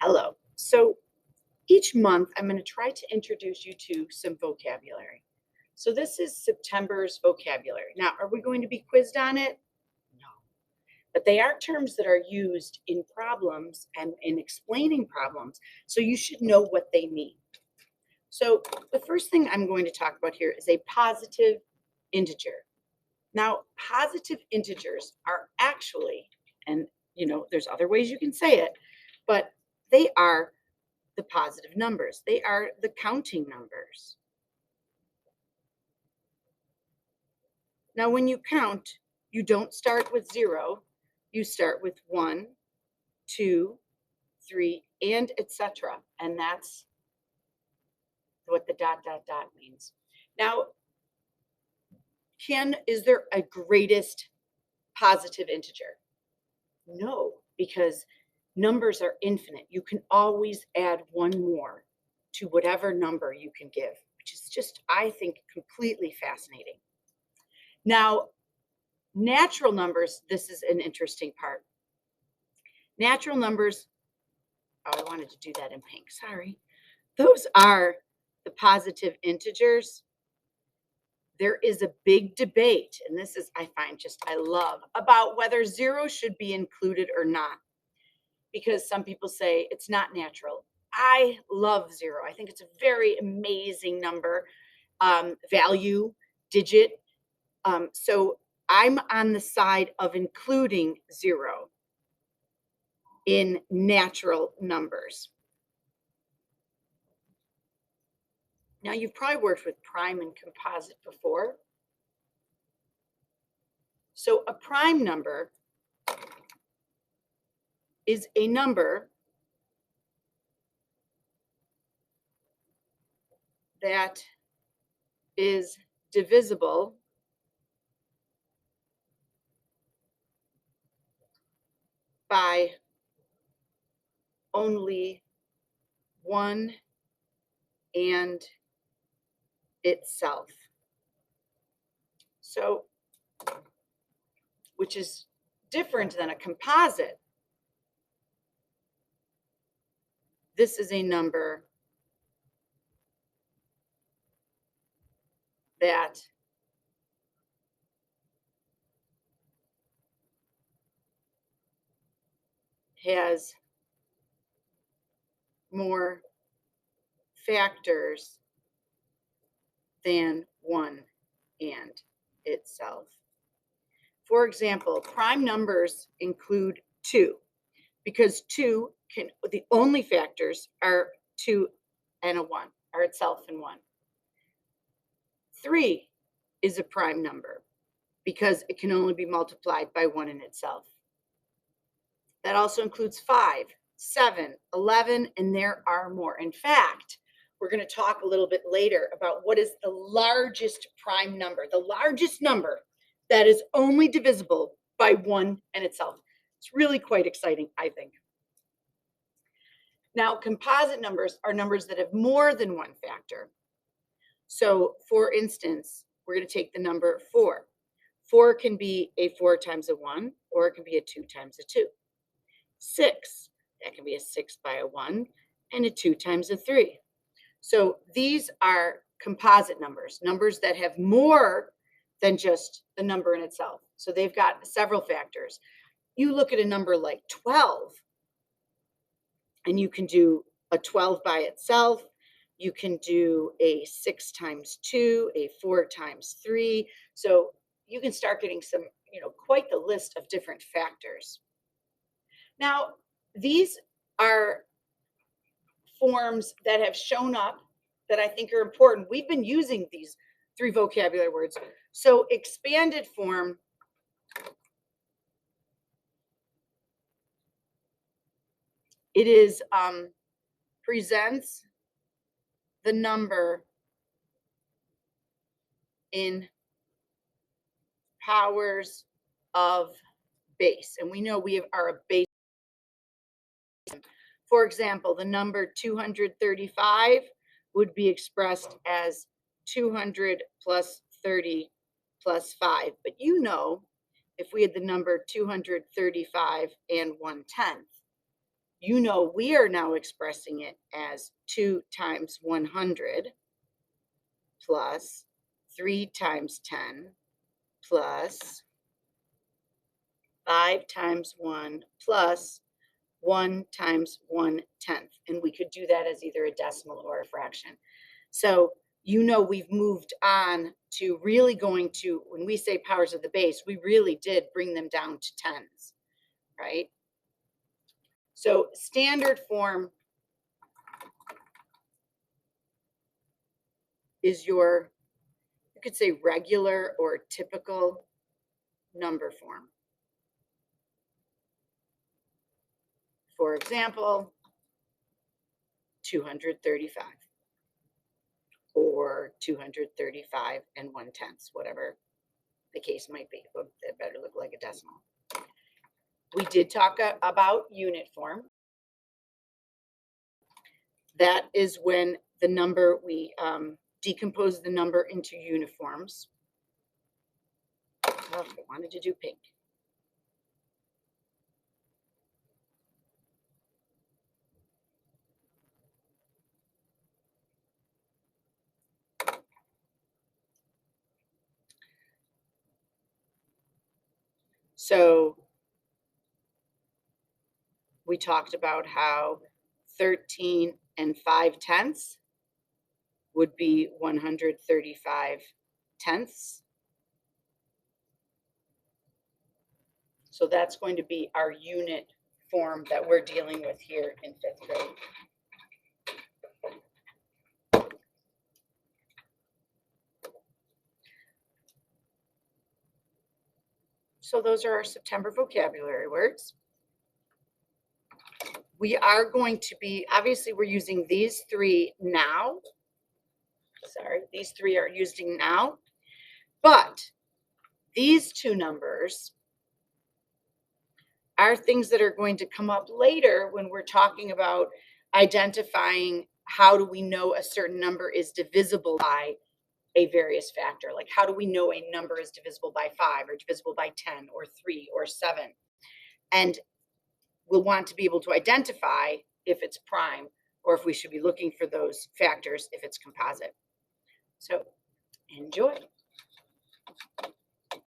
Hello. So each month, I'm going to try to introduce you to some vocabulary. So this is September's vocabulary. Now, are we going to be quizzed on it? No. But they are terms that are used in problems and in explaining problems. So you should know what they mean. So the first thing I'm going to talk about here is a positive integer. Now, positive integers are actually, and there's other ways you can say it, but they are the positive numbers. They are the counting numbers. Now, when you count, you don't start with 0. You start with 1, 2, 3, and etc. And that's what the ... means. Now, is there a greatest positive integer? No, because numbers are infinite. You can always add one more to whatever number you can give, which is just, I think, completely fascinating. Now, natural numbers, this is an interesting part. Natural numbers, oh, I wanted to do that in pink, sorry. Those are the positive integers. There is a big debate, and this is, I find I love, about whether 0 should be included or not. Because some people say it's not natural. I love 0. I think it's a very amazing number, value, digit. So I'm on the side of including 0 in natural numbers. Now, you've probably worked with prime and composite before. So a prime number is a number that is divisible by only 1 and itself. So, which is different than a composite. This is a number that has more factors than 1 and itself. For example, prime numbers include 2, because 2 the only factors are 2 and a 1, are itself and 1. 3 is a prime number because it can only be multiplied by 1 in itself. That also includes 5, 7, 11, and there are more. In fact, we're going to talk a little bit later about what is the largest prime number, the largest number that is only divisible by 1 and itself. It's really quite exciting, I think. Now, composite numbers are numbers that have more than one factor. So, for instance, we're going to take the number 4. 4 can be a 4 times a 1, or it can be a 2 times a 2. 6, that can be a 6 by a 1, and a 2 times a 3. So these are composite numbers, numbers that have more than just the number in itself. So they've got several factors. You look at a number like 12, and you can do a 12 by itself. You can do a 6 times 2, a 4 times 3. So you can start getting some, quite the list of different factors. Now, these are forms that have shown up that I think are important. We've been using these 3 vocabulary words. So expanded form it is presents the number in powers of base. And we know we are a base. For example, the number 235 would be expressed as 200 plus 30 plus 5. But if we had the number 235 and 1/10, you know we are now expressing it as 2 times 100 plus 3 times 10 plus 5 times 1 plus 1 times 1/10. And we could do that as either a decimal or a fraction. So you know we've moved on to really going to, when we say powers of the base, we really did bring them down to tens, right? So standard form is your, you could say regular or typical number form. For example, 235 or 235 and 1/10, whatever the case might be, but it better look like a decimal. We did talk about unit form. That is when the number, we decompose the number into uniforms. Oh, I wanted to do pink. So we talked about how 13 and 5/10 would be 135 tenths. So that's going to be our unit form that we're dealing with here in 5th grade. So those are our September vocabulary words. We are going to be, obviously we're using these 3 now. Sorry, these 3 are using now, but these 2 numbers are things that are going to come up later when we're talking about identifying how do we know a certain number is divisible by a various factor. Like how do we know a number is divisible by 5 or divisible by 10 or 3 or 7? And we'll want to be able to identify if it's prime or if we should be looking for those factors if it's composite. So enjoy.